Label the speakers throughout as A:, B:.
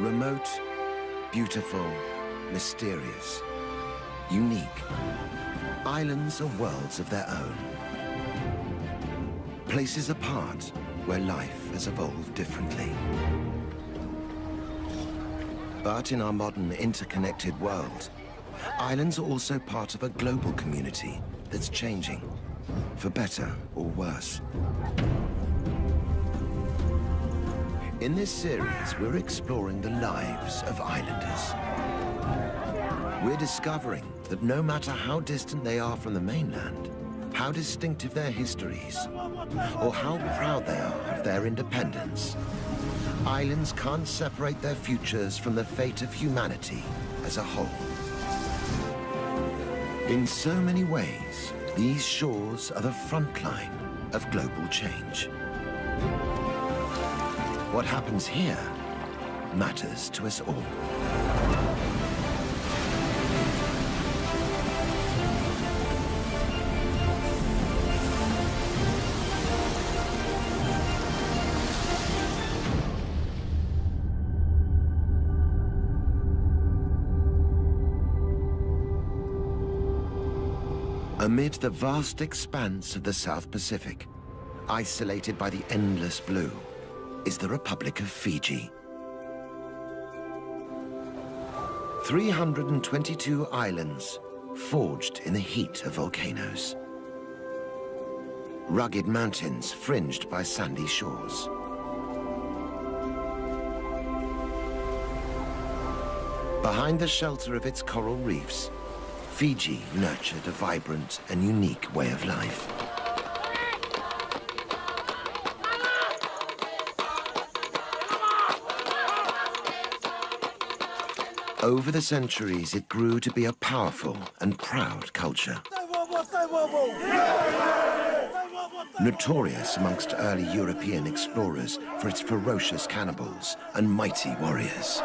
A: Remote, beautiful, mysterious, unique. Islands are worlds of their own. Places apart where life has evolved differently. But in our modern interconnected world, islands are also part of a global community that's changing, for better or worse. In this series, we're exploring the lives of islanders. We're discovering that no matter how distant they are from the mainland, how distinctive their histories, or how proud they are of their independence, islands can't separate their futures from the fate of humanity as a whole. In so many ways, these shores are the front line of global change. What happens here matters to us all. Amid the vast expanse of the South Pacific, isolated by the endless blue, is the Republic of Fiji. 322 islands forged in the heat of volcanoes. Rugged mountains fringed by sandy shores. Behind the shelter of its coral reefs, Fiji nurtured a vibrant and unique way of life. Over the centuries, it grew to be a powerful and proud culture. Notorious amongst early European explorers for its ferocious cannibals and mighty warriors.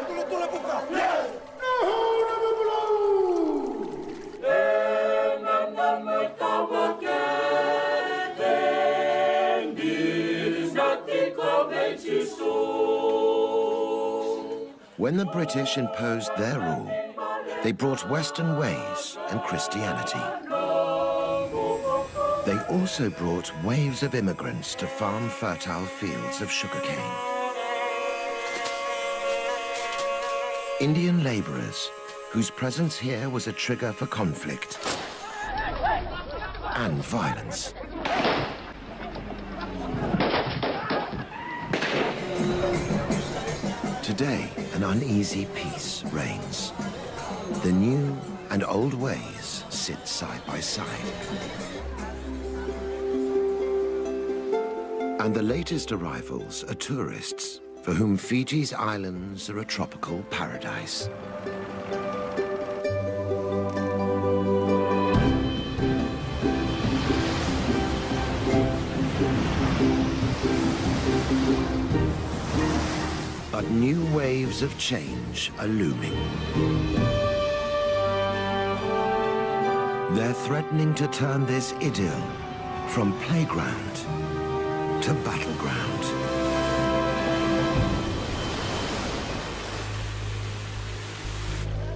A: When the British imposed their rule, they brought Western ways and Christianity. They also brought waves of immigrants to farm fertile fields of sugarcane. Indian laborers, whose presence here was a trigger for conflict and violence. Today, an uneasy peace reigns. The new and old ways sit side by side. And the latest arrivals are tourists for whom Fiji's islands are a tropical paradise. But new waves of change are looming. They're threatening to turn this idyll from playground to battleground.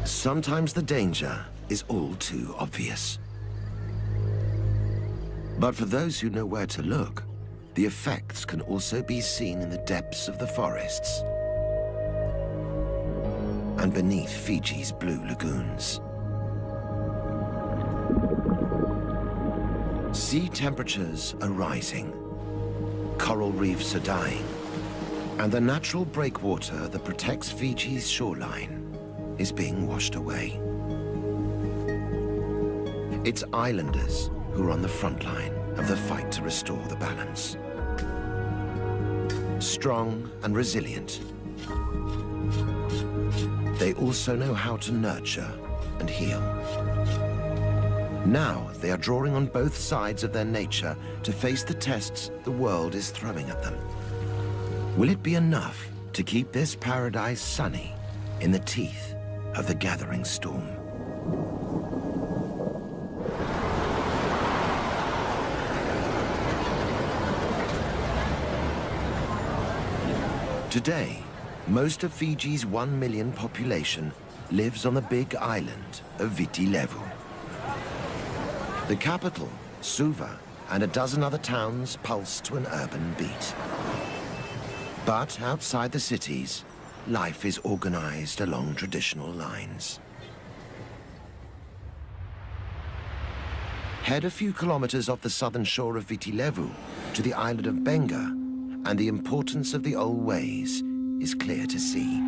A: Sometimes the danger is all too obvious. But for those who know where to look, the effects can also be seen in the depths of the forests and beneath Fiji's blue lagoons. Sea temperatures are rising, coral reefs are dying, and the natural breakwater that protects Fiji's shoreline is being washed away. It's islanders who are on the front line of the fight to restore the balance. Strong and resilient, they also know how to nurture and heal. Now they are drawing on both sides of their nature to face the tests the world is throwing at them. Will it be enough to keep this paradise sunny in the teeth of the gathering storm? Today, Most of Fiji's 1 million population lives on the big island of Viti Levu. The capital, Suva, and a dozen other towns pulse to an urban beat. But outside the cities, life is organized along traditional lines. Head a few kilometers off the southern shore of Viti Levu to the island of Benga, and the importance of the old ways is clear to see.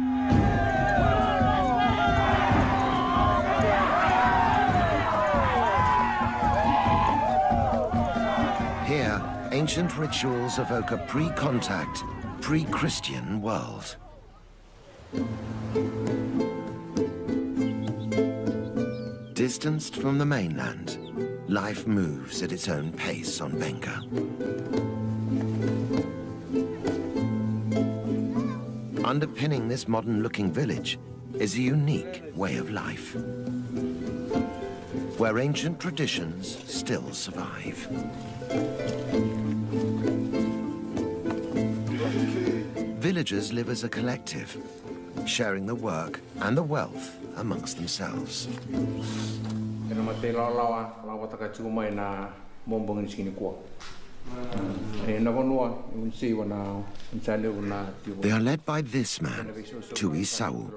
A: Here, ancient rituals evoke a pre-contact, pre-Christian world. Distanced from the mainland, life moves at its own pace on Benga. Underpinning this modern-looking village is a unique way of life, where ancient traditions still survive. Villagers live as a collective, sharing the work and the wealth amongst themselves. They are led by this man, Tui Sau.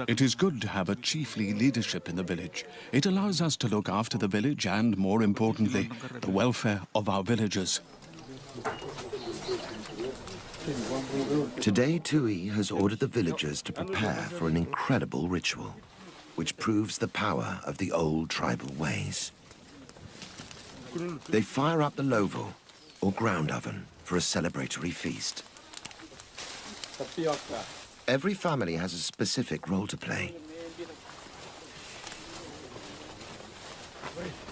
B: It is good to have a chiefly leadership in the village. It allows us to look after the village and, more importantly, the welfare of our villagers.
A: Today, Tui has ordered the villagers to prepare for an incredible ritual, which proves the power of the old tribal ways. They fire up the lovo, or ground oven, for a celebratory feast. Every family has a specific role to play.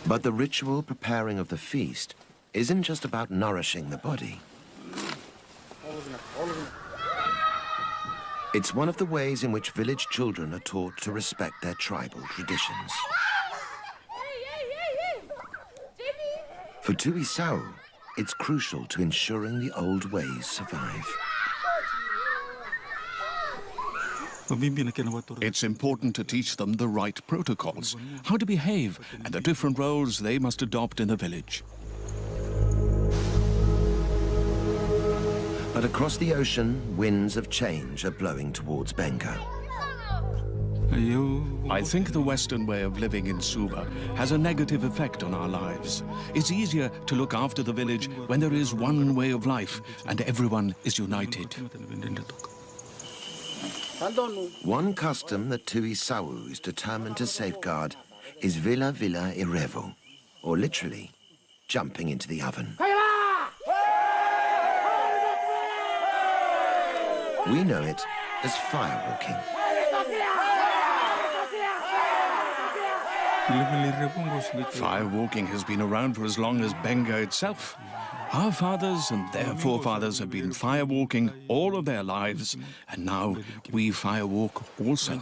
A: But the ritual preparing of the feast isn't just about nourishing the body. It's one of the ways in which village children are taught to respect their tribal traditions. For Tui Sau, it's crucial to ensuring the old ways survive.
B: It's important to teach them the right protocols, how to behave, and the different roles they must adopt in the village.
A: But across the ocean, winds of change are blowing towards Benga.
B: I think the Western way of living in Suva has a negative effect on our lives. It's easier to look after the village when there is one way of life and everyone is united.
A: One custom that Tui Sau is determined to safeguard is Vila Vila Irevo, or literally, jumping into the oven. We know it as firewalking.
B: Firewalking has been around for as long as Benga itself. Our fathers and their forefathers have been firewalking all of their lives, and now we firewalk also.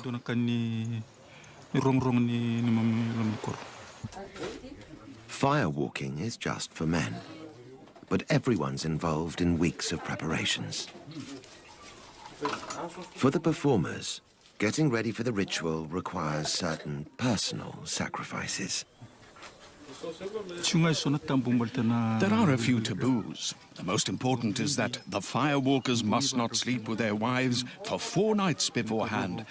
A: Firewalking is just for men, but everyone's involved in weeks of preparations. For the performers, getting ready for the ritual requires certain personal sacrifices.
B: There are a few taboos. The most important is that the firewalkers must not sleep with their wives for 4 nights beforehand,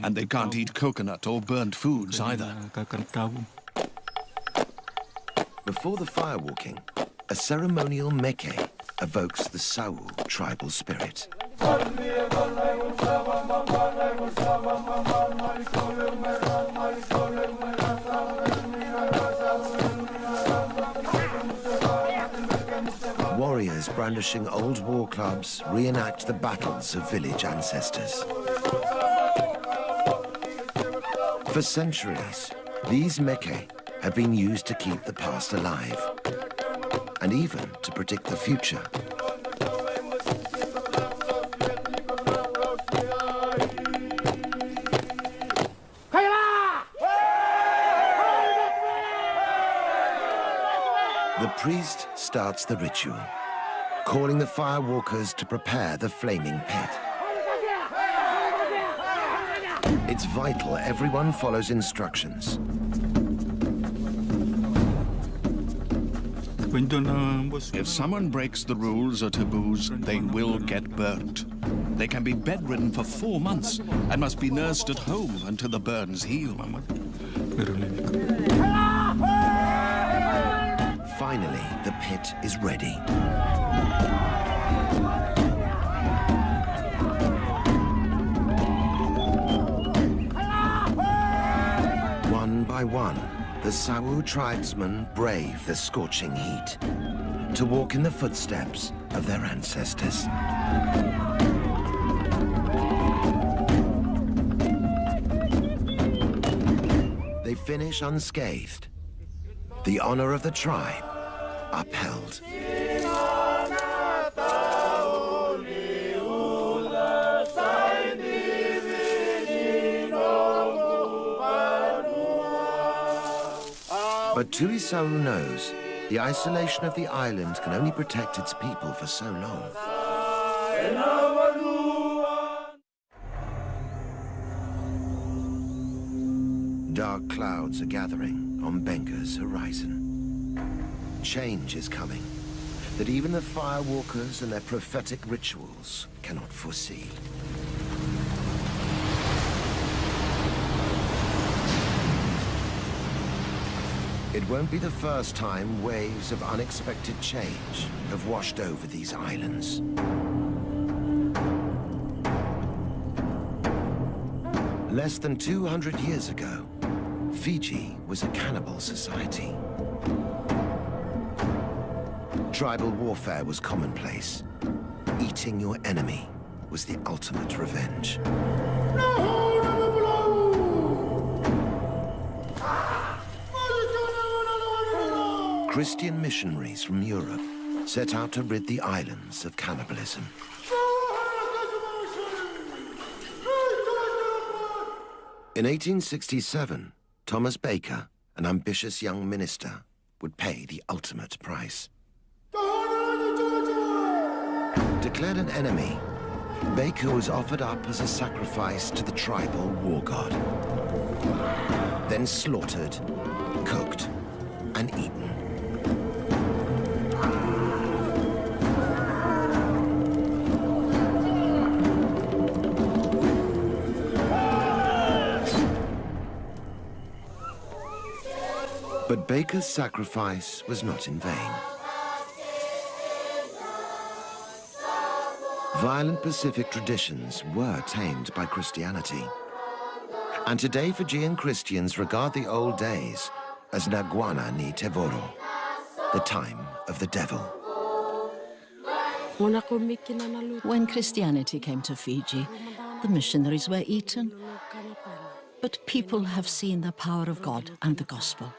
B: and they can't eat coconut or burnt foods either.
A: Before the firewalking, a ceremonial meke evokes the Sau tribal spirit. Warriors brandishing old war clubs reenact the battles of village ancestors. For centuries, these meke have been used to keep the past alive, and even to predict the future. The priest starts the ritual, calling the firewalkers to prepare the flaming pit. It's vital everyone follows instructions.
B: If someone breaks the rules or taboos, they will get burnt. They can be bedridden for 4 months and must be nursed at home until the burns heal.
A: Finally, the pit is ready. One by one, the Sawu tribesmen brave the scorching heat to walk in the footsteps of their ancestors. They finish unscathed, the honor of the tribe upheld. But Tuisawu knows the isolation of the island can only protect its people for so long. Dark clouds are gathering on Benga's horizon. Change is coming that even the firewalkers and their prophetic rituals cannot foresee. It won't be the first time waves of unexpected change have washed over these islands. Less than 200 years ago, Fiji was a cannibal society. Tribal warfare was commonplace. Eating your enemy was the ultimate revenge. Christian missionaries from Europe set out to rid the islands of cannibalism. In 1867, Thomas Baker, an ambitious young minister, would pay the ultimate price. Declared an enemy, Baker was offered up as a sacrifice to the tribal war god. Then slaughtered, cooked, and eaten. But Baker's sacrifice was not in vain. Violent Pacific traditions were tamed by Christianity. And today Fijian Christians regard the old days as Naguana ni Tevoro, the time of the devil.
C: When Christianity came to Fiji, the missionaries were eaten. But people have seen the power of God and the gospel.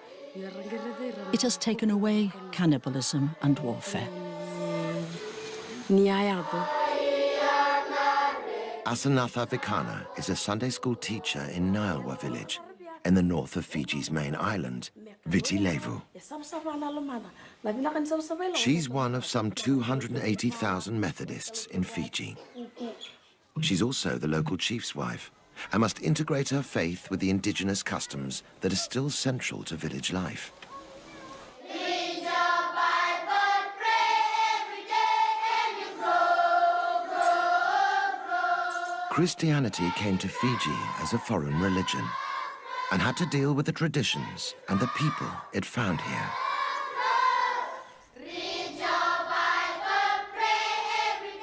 C: It has taken away cannibalism and warfare.
A: Asanatha Vikana is a Sunday school teacher in Nialwa village in the north of Fiji's main island, Viti Levu. She's one of some 280,000 Methodists in Fiji. She's also the local chief's wife and must integrate her faith with the indigenous customs that are still central to village life. Christianity came to Fiji as a foreign religion and had to deal with the traditions and the people it found here.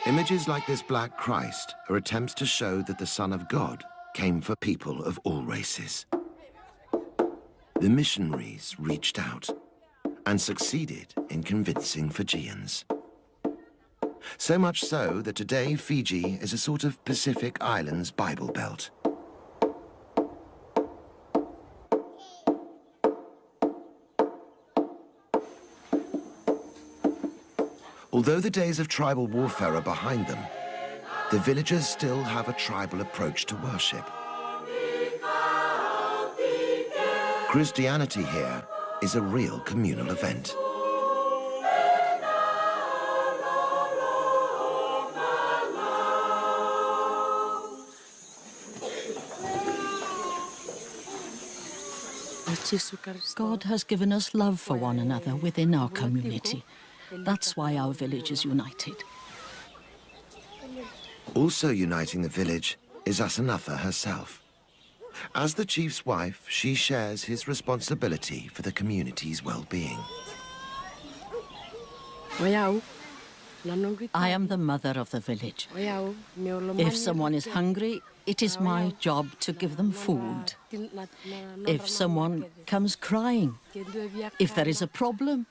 A: Images like this Black Christ are attempts to show that the Son of God came for people of all races. The missionaries reached out and succeeded in convincing Fijians. So much so that today Fiji is a sort of Pacific Islands Bible Belt. Although the days of tribal warfare are behind them, the villagers still have a tribal approach to worship. Christianity here is a real communal event.
C: God has given us love for one another within our community. That's why our village is united.
A: Also uniting the village is Asanatha herself. As the chief's wife, she shares his responsibility for the community's well-being.
C: I am the mother of the village. If someone is hungry, it is my job to give them food. If someone comes crying, if there is a problem,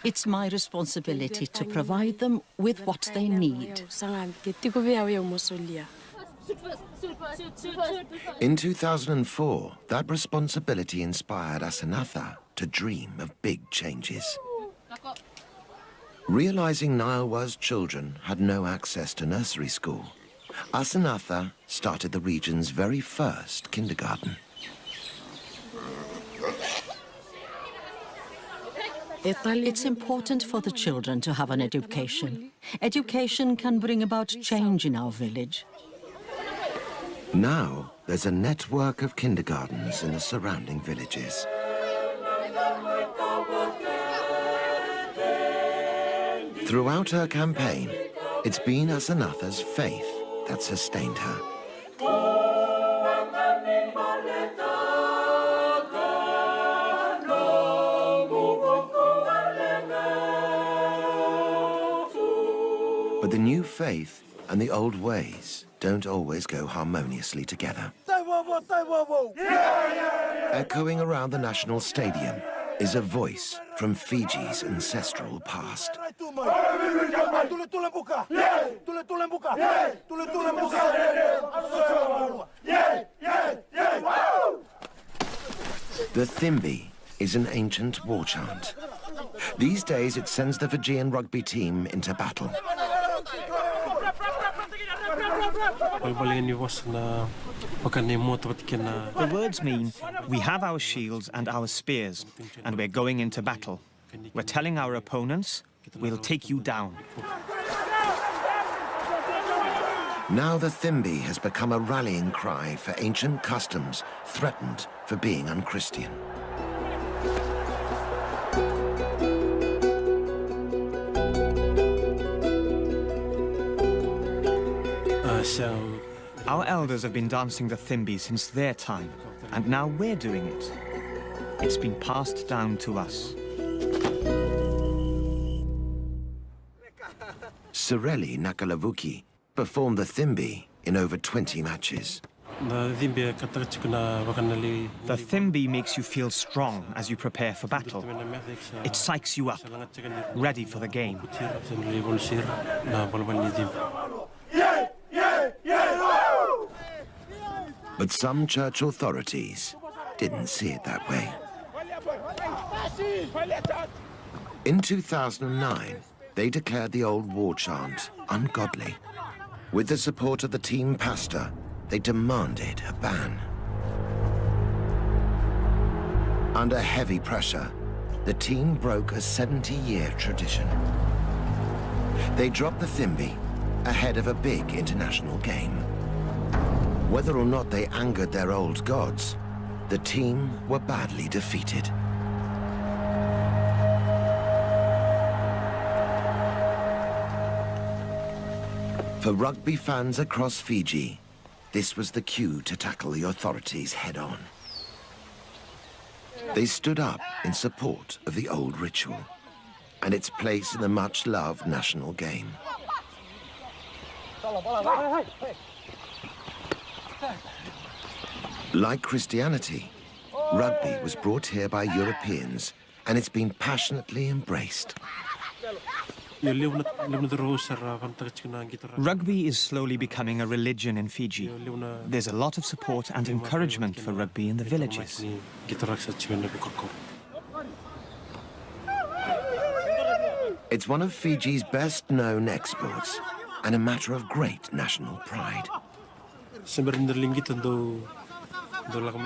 C: it's my responsibility to provide them with what they need.
A: In 2004, that responsibility inspired Asanatha to dream of big changes. Realizing Nilewa's children had no access to nursery school, Asanatha started the region's very first kindergarten.
C: It's important for the children to have an education. Education can bring about change in our village.
A: Now, there's a network of kindergartens in the surrounding villages. Throughout her campaign, it's been Asanatha's faith that sustained her. But the new faith and the old ways don't always go harmoniously together. Echoing around the national stadium is a voice from Fiji's ancestral past. The Thimbi is an ancient war chant. These days it sends the Fijian rugby team into battle.
D: The words mean, we have our shields and our spears, and we're going into battle. We're telling our opponents, we'll take you down.
A: Now the Thimbi has become a rallying cry for ancient customs threatened for being unchristian.
D: Our elders have been dancing the Thimbi since their time, and now we're doing it. It's been passed down to us.
A: Sorelli Nakalavuki performed the Thimbi in over 20 matches.
D: The Thimbi makes you feel strong as you prepare for battle. It psychs you up, ready for the game.
A: But some church authorities didn't see it that way. In 2009, they declared the old war chant ungodly. With the support of the team pastor, they demanded a ban. Under heavy pressure, the team broke a 70-year tradition. They dropped the Thimbi ahead of a big international game. Whether or not they angered their old gods, the team were badly defeated. For rugby fans across Fiji, this was the cue to tackle the authorities head-on. They stood up in support of the old ritual and its place in the much-loved national game. Like Christianity, rugby was brought here by Europeans, and it's been passionately embraced.
D: Rugby is slowly becoming a religion in Fiji. There's a lot of support and encouragement for rugby in the villages.
A: It's one of Fiji's best-known exports and a matter of great national pride.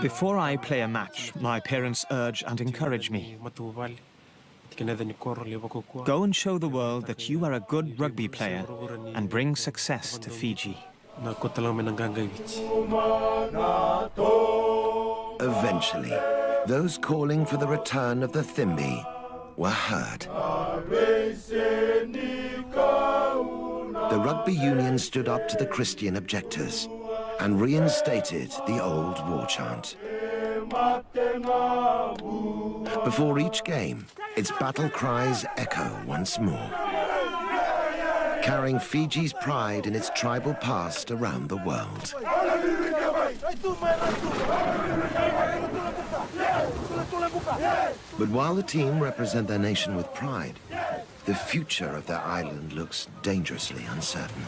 D: Before I play a match, my parents urge and encourage me. Go and show the world that you are a good rugby player and bring success to Fiji.
A: Eventually, those calling for the return of the Thimbi were heard. The rugby union stood up to the Christian objectors and reinstated the old war chant. Before each game, its battle cries echo once more, carrying Fiji's pride in its tribal past around the world. But while the team represent their nation with pride, the future of their island looks dangerously uncertain.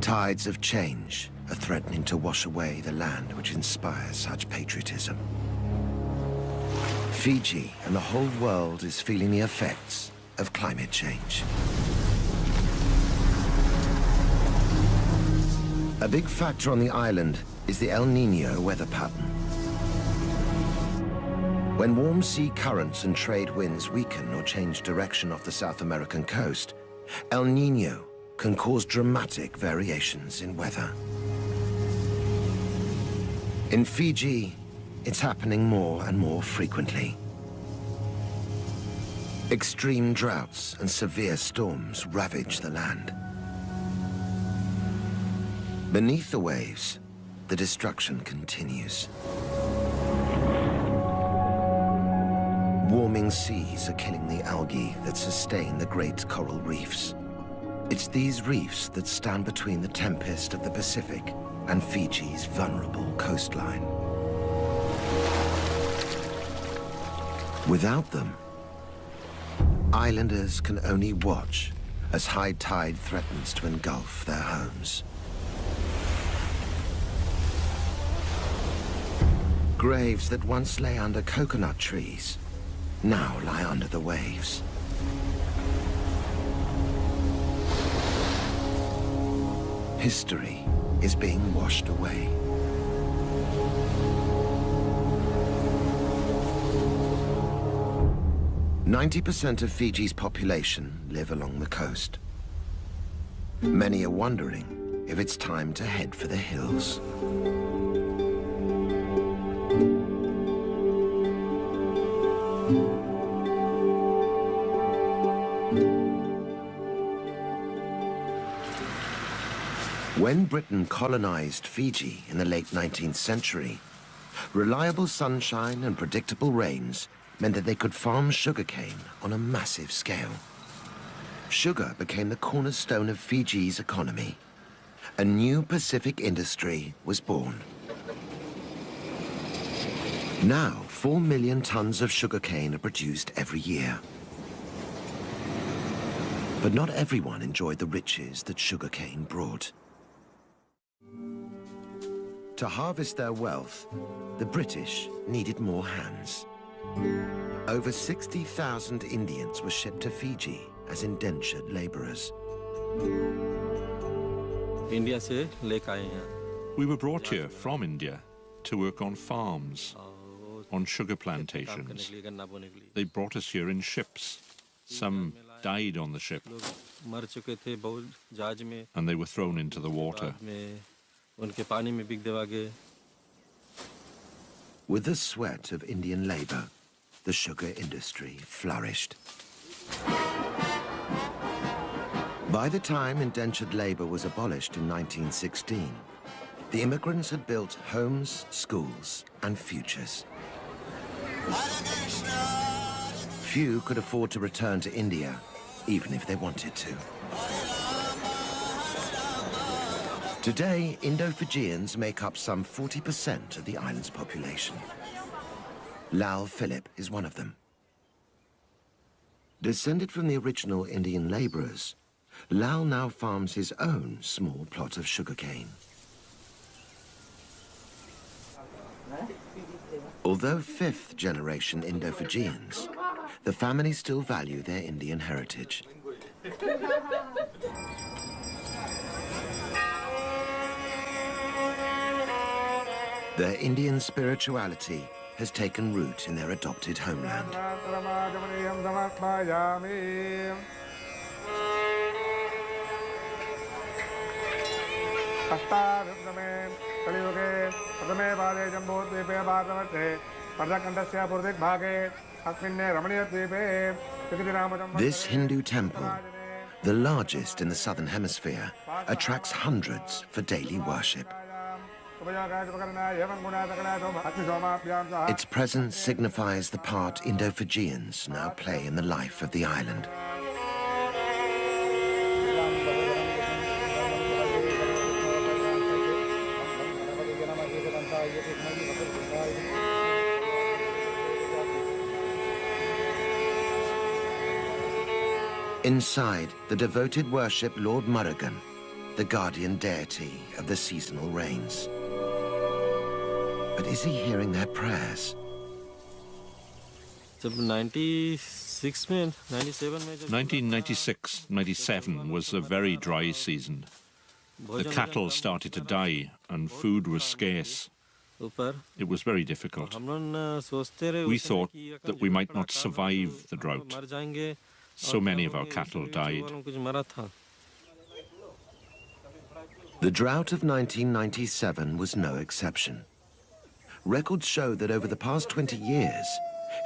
A: Tides of change are threatening to wash away the land which inspires such patriotism. Fiji and the whole world is feeling the effects of climate change. A big factor on the island is the El Niño weather pattern. When warm sea currents and trade winds weaken or change direction off the South American coast, El Niño can cause dramatic variations in weather. In Fiji, it's happening more and more frequently. Extreme droughts and severe storms ravage the land. Beneath the waves, the destruction continues. Warming seas are killing the algae that sustain the great coral reefs. It's these reefs that stand between the tempest of the Pacific and Fiji's vulnerable coastline. Without them, islanders can only watch as high tide threatens to engulf their homes. Graves that once lay under coconut trees now lie under the waves. History is being washed away. "90% of Fiji's population live along the coast. Many are wondering if it's time to head for the hills. When Britain colonized Fiji in the late 19th century, reliable sunshine and predictable rains meant that they could farm sugarcane on a massive scale. Sugar became the cornerstone of Fiji's economy. A new Pacific industry was born. Now, 4 million tons of sugarcane are produced every year. But not everyone enjoyed the riches that sugarcane brought. To harvest their wealth, the British needed more hands. Over 60,000 Indians were shipped to Fiji as indentured laborers.
E: We were brought here from India to work on farms, on sugar plantations. They brought us here in ships. Some died on the ship, and they were thrown into the water.
A: With the sweat of Indian labor, the sugar industry flourished. By the time indentured labor was abolished in 1916, the immigrants had built homes, schools, and futures. Few could afford to return to India, even if they wanted to. Today, Indo-Fijians make up some 40% of the island's population. Lal Philip is one of them. Descended from the original Indian laborers, Lal now farms his own small plot of sugarcane. Although fifth-generation Indo-Fijians, the family still value their Indian heritage. Their Indian spirituality has taken root in their adopted homeland. This Hindu temple, the largest in the southern hemisphere, attracts hundreds for daily worship. Its presence signifies the part Indo-Fijians now play in the life of the island. Inside, the devoted worship Lord Murugan, the guardian deity of the seasonal rains. But is he hearing their prayers?
E: 1996-97 was a very dry season. The cattle started to die and food was scarce. It was very difficult. We thought that we might not survive the drought. So many of our cattle died.
A: The drought of 1997 was no exception. Records show that over the past 20 years,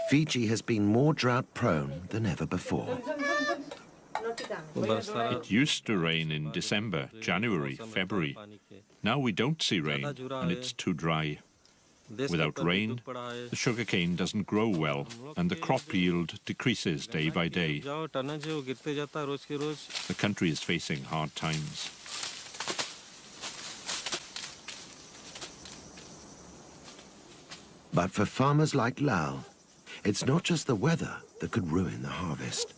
A: Fiji has been more drought-prone than ever before.
E: It used to rain in December, January, February. Now we don't see rain, and it's too dry. Without rain, the sugarcane doesn't grow well, and the crop yield decreases day by day. The country is facing hard times.
A: But for farmers like Lal, it's not just the weather that could ruin the harvest.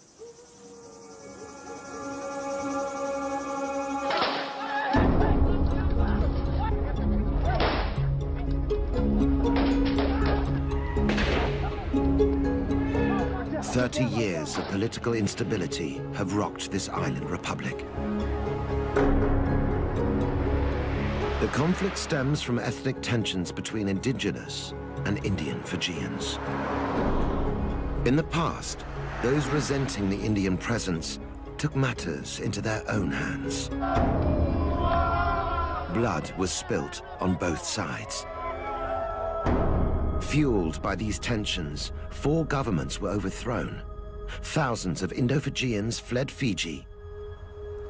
A: Years of political instability have rocked this island republic. The conflict stems from ethnic tensions between indigenous and Indian Fijians. In the past, those resenting the Indian presence took matters into their own hands. Blood was spilt on both sides. Fueled by these tensions, 4 governments were overthrown. Thousands of Indo-Fijians fled Fiji,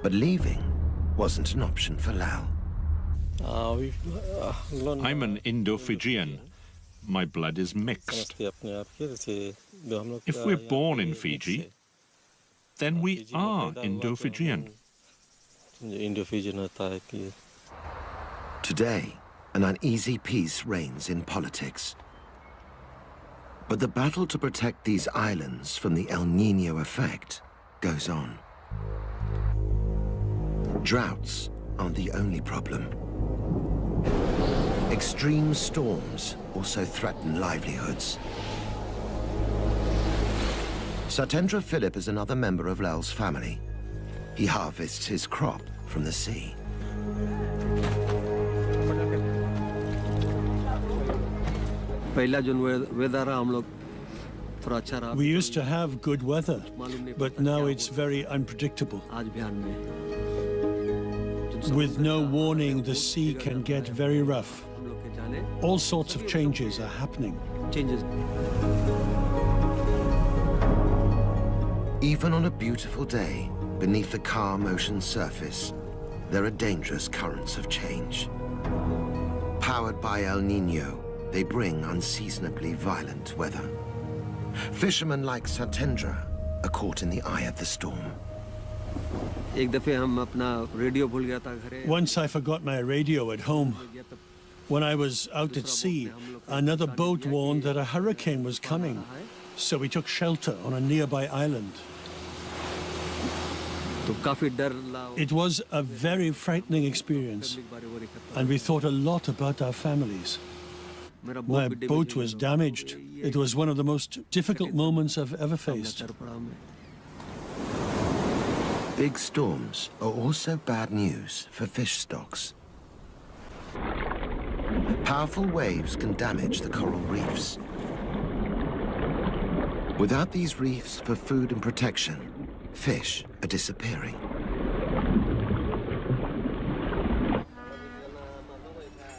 A: but leaving wasn't an option for Lal.
E: I'm an Indo-Fijian. My blood is mixed. If we're born in Fiji, then we are Indo-Fijian.
A: Today, an uneasy peace reigns in politics. But the battle to protect these islands from the El Niño effect goes on. Droughts aren't the only problem. Extreme storms also threaten livelihoods. Satendra Philip is another member of Lal's family. He harvests his crop from the sea.
F: We used to have good weather, but now it's very unpredictable. With no warning, the sea can get very rough. All sorts of changes are happening.
A: Even on a beautiful day, beneath the calm ocean surface, there are dangerous currents of change. Powered by El Niño, they bring unseasonably violent weather. Fishermen like Satendra are caught in the eye of the storm.
F: Once I forgot my radio at home. When I was out at sea, another boat warned that a hurricane was coming, so we took shelter on a nearby island. It was a very frightening experience, and we thought a lot about our families. My boat was damaged. It was one of the most difficult moments I've ever faced.
A: Big storms are also bad news for fish stocks. Powerful waves can damage the coral reefs. Without these reefs for food and protection, fish are disappearing.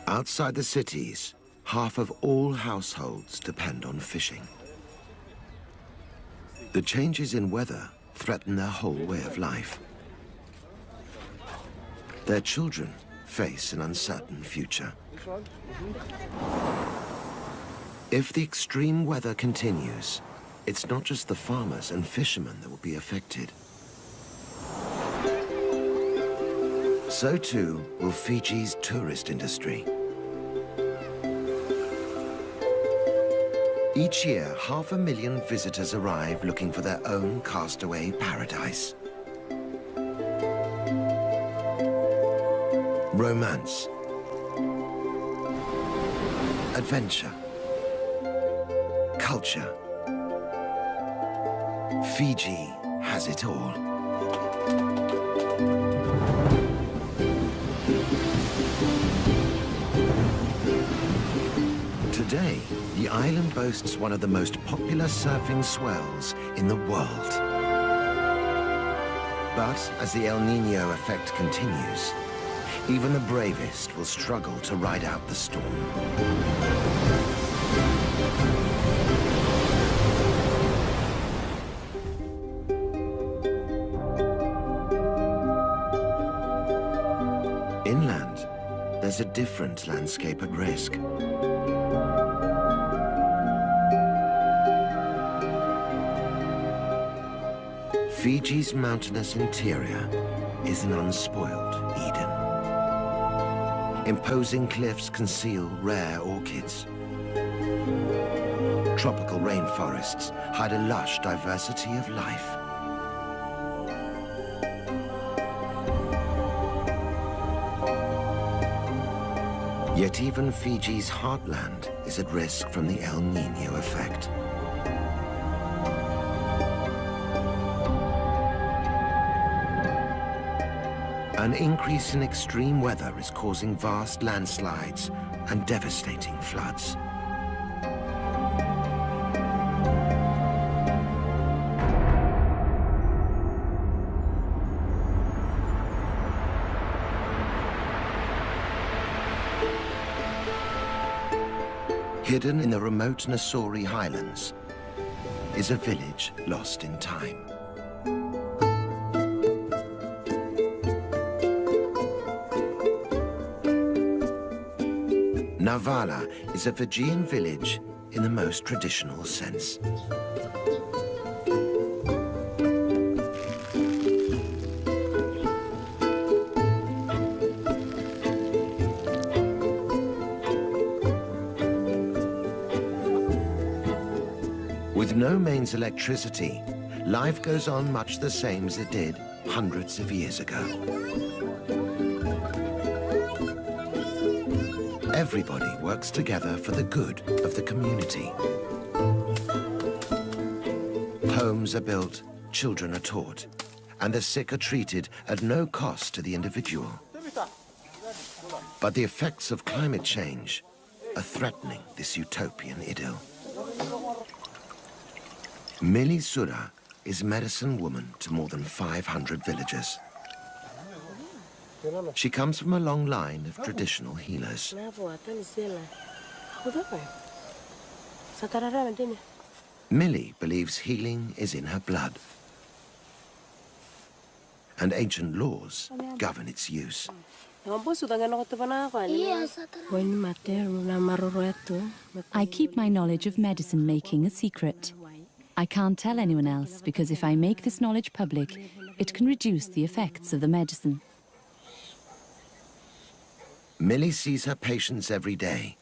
A: Outside the cities, half of all households depend on fishing. The changes in weather threaten their whole way of life. Their children face an uncertain future. If the extreme weather continues, it's not just the farmers and fishermen that will be affected. So too will Fiji's tourist industry. Each year, 500,000 visitors arrive looking for their own castaway paradise. Romance, adventure, culture. Fiji has it all. Today, the island boasts one of the most popular surfing swells in the world. But as the El Niño effect continues, even the bravest will struggle to ride out the storm. Inland, there's a different landscape at risk. Fiji's mountainous interior is an unspoiled Eden. Imposing cliffs conceal rare orchids. Tropical rainforests hide a lush diversity of life. Yet even Fiji's heartland is at risk from the El Niño effect. An increase in extreme weather is causing vast landslides and devastating floods. Hidden in the remote Nasori highlands is a village lost in time. Navala is a Fijian village in the most traditional sense. With no mains electricity, life goes on much the same as it did hundreds of years ago. Everybody works together for the good of the community. Homes are built, children are taught, and the sick are treated at no cost to the individual. But the effects of climate change are threatening this utopian idyll. Mili Sura is medicine woman to more than 500 villagers. She comes from a long line of traditional healers. Millie believes healing is in her blood, and ancient laws govern its use.
G: I keep my knowledge of medicine making a secret. I can't tell anyone else because if I make this knowledge public, it can reduce the effects of the medicine.
A: Millie sees her patients every day,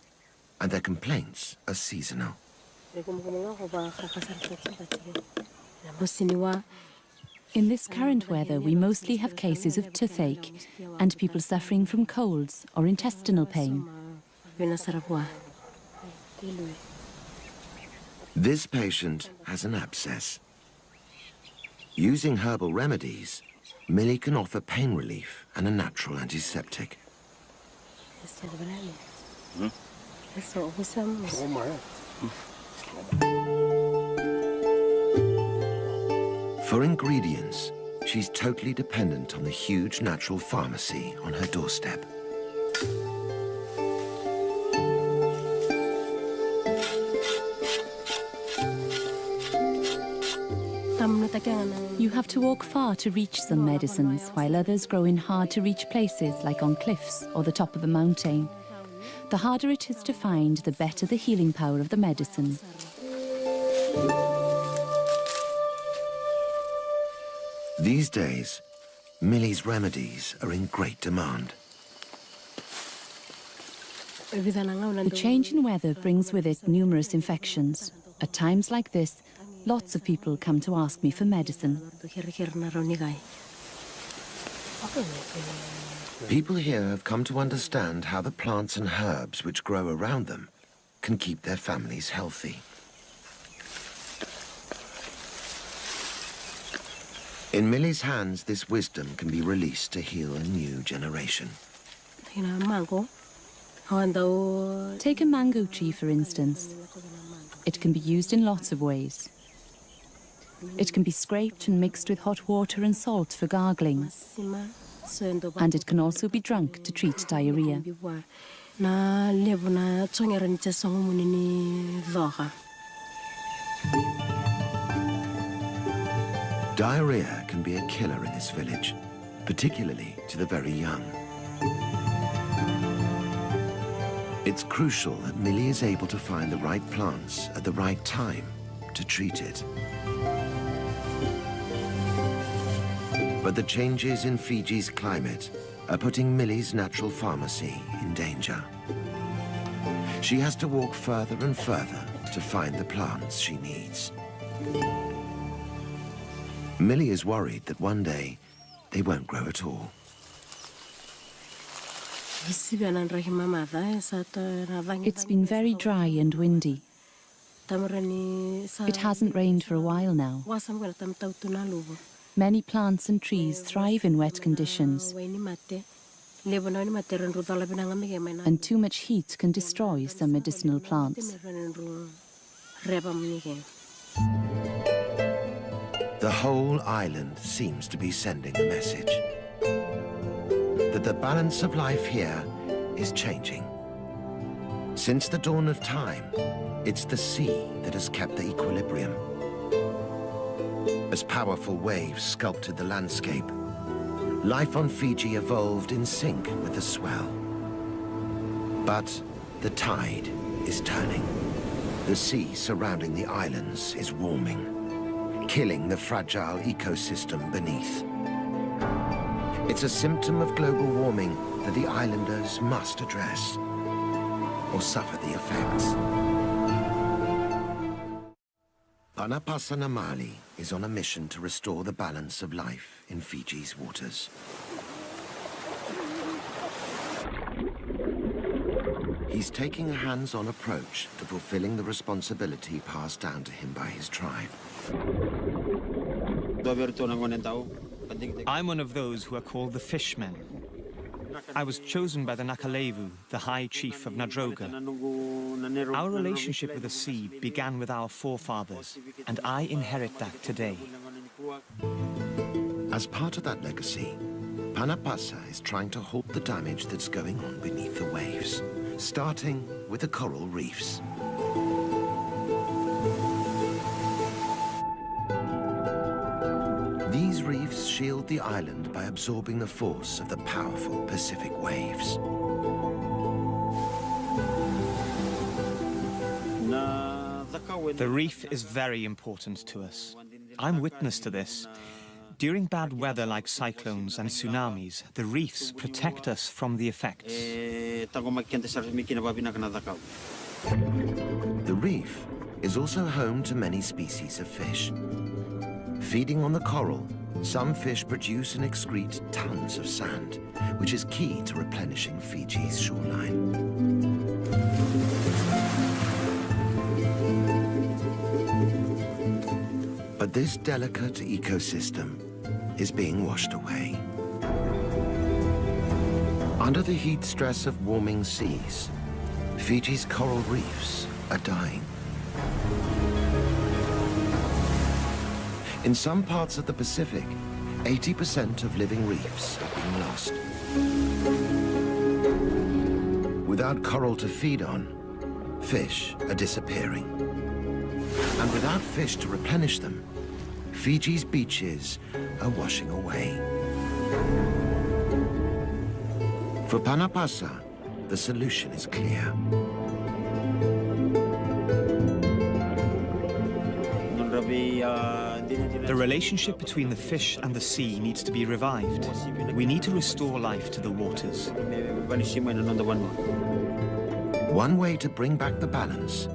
A: and their complaints are seasonal.
G: In this current weather, we mostly have cases of toothache and people suffering from colds or intestinal pain.
A: This patient has an abscess. Using herbal remedies, Millie can offer pain relief and a natural antiseptic. For ingredients, she's totally dependent on the huge natural pharmacy on her doorstep.
G: You have to walk far to reach some medicines, while others grow in hard-to-reach places like on cliffs or the top of a mountain. The harder it is to find, the better the healing power of the medicine.
A: These days, Millie's remedies are in great demand.
G: The change in weather brings with it numerous infections. At times like this, lots of people come to ask me for medicine.
A: People here have come to understand how the plants and herbs which grow around them can keep their families healthy. In Millie's hands, this wisdom can be released to heal a new generation.
G: Take a mango tree, for instance. It can be used in lots of ways. It can be scraped and mixed with hot water and salt for gargling. And it can also be drunk to treat diarrhea.
A: Diarrhea can be a killer in this village, particularly to the very young. It's crucial that Millie is able to find the right plants at the right time to treat it. But the changes in Fiji's climate are putting Millie's natural pharmacy in danger. She has to walk further and further to find the plants she needs. Millie is worried that one day they won't grow at all.
G: It's been very dry and windy. It hasn't rained for a while now. Many plants and trees thrive in wet conditions, and too much heat can destroy some medicinal plants.
A: The whole island seems to be sending a message that the balance of life here is changing. Since the dawn of time, it's the sea that has kept the equilibrium. As powerful waves sculpted the landscape, life on Fiji evolved in sync with the swell. But the tide is turning. The sea surrounding the islands is warming, killing the fragile ecosystem beneath. It's a symptom of global warming that the islanders must address, or suffer the effects. Anapasanamali is on a mission to restore the balance of life in Fiji's waters. He's taking a hands-on approach to fulfilling the responsibility passed down to him by his tribe.
D: I'm one of those who are called the Fishmen. I was chosen by the Nakalevu, the High Chief of Nadroga. Our relationship with the sea began with our forefathers, and I inherit that today.
A: As part of that legacy, Panapasa is trying to halt the damage that's going on beneath the waves, starting with the coral reefs. These reefs shield the island by absorbing the force of the powerful Pacific waves.
D: The reef is very important to us. I'm witness to this. During bad weather like cyclones and tsunamis, the reefs protect us from the effects.
A: The reef is also home to many species of fish. Feeding on the coral, some fish produce and excrete tons of sand, which is key to replenishing Fiji's shoreline. But this delicate ecosystem is being washed away. Under the heat stress of warming seas, Fiji's coral reefs are dying. In some parts of the Pacific, 80% of living reefs have been lost. Without coral to feed on, fish are disappearing. And without fish to replenish them, Fiji's beaches are washing away. For Panapasa, the solution is clear.
D: The relationship between the fish and the sea needs to be revived. We need to restore life to the waters.
A: One way to bring back the balance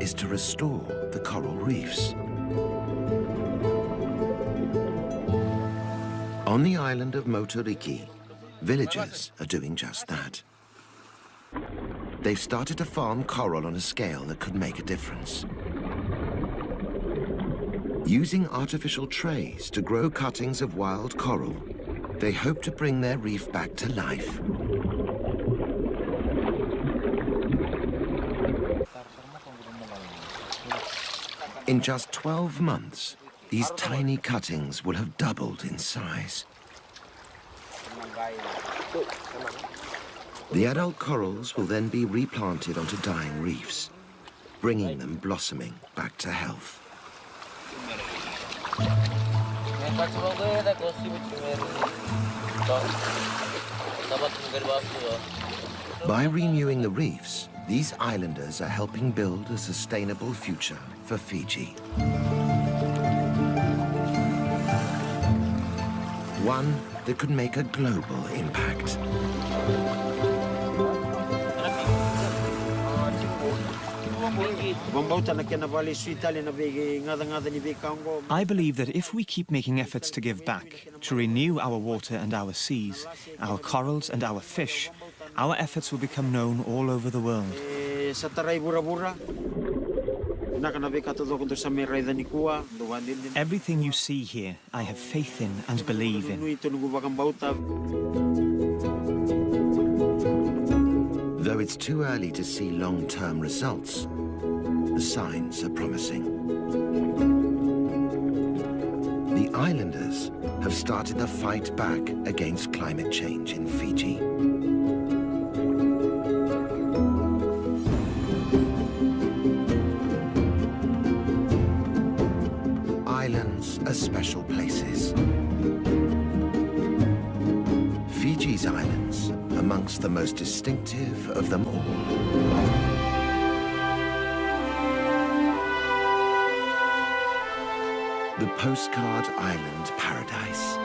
A: is to restore the coral reefs. On the island of Motoriki, villagers are doing just that. They've started to farm coral on a scale that could make a difference. Using artificial trays to grow cuttings of wild coral, they hope to bring their reef back to life. In just 12 months, these tiny cuttings will have doubled in size. The adult corals will then be replanted onto dying reefs, bringing them blossoming back to health. By renewing the reefs, these islanders are helping build a sustainable future for Fiji. One that could make a global impact.
D: I believe that if we keep making efforts to give back, to renew our water and our seas, our corals and our fish, our efforts will become known all over the world. Everything you see here, I have faith in and believe in.
A: Though it's too early to see long-term results, the signs are promising. The islanders have started the fight back against climate change in Fiji. Islands are special places. Fiji's islands amongst the most distinctive of them all. The postcard island paradise.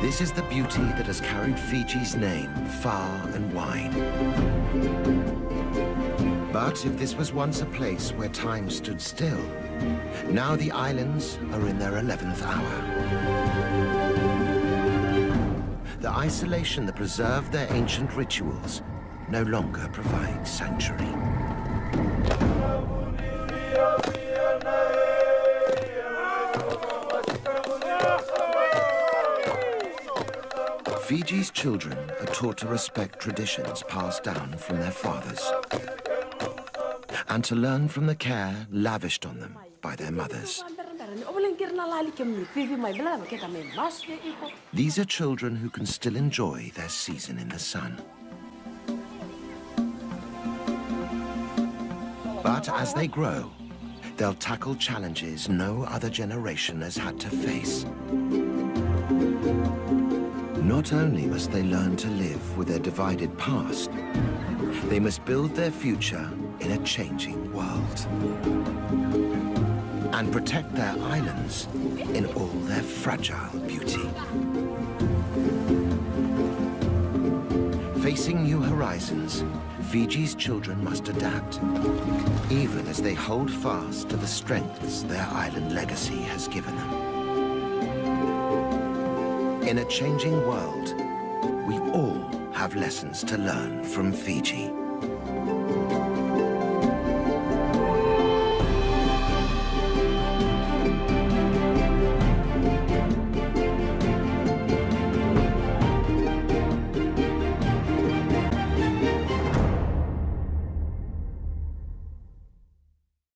A: This is the beauty that has carried Fiji's name far and wide. But if this was once a place where time stood still, now the islands are in their 11th hour. The isolation that preserved their ancient rituals no longer provides sanctuary. Fiji's children are taught to respect traditions passed down from their fathers and to learn from the care lavished on them by their mothers. These are children who can still enjoy their season in the sun. But as they grow, they'll tackle challenges no other generation has had to face. Not only must they learn to live with their divided past, they must build their future in a changing world and protect their islands in all their fragile beauty. Facing new horizons, Fiji's children must adapt, even as they hold fast to the strengths their island legacy has given them. In a changing world, we all have lessons to learn from Fiji.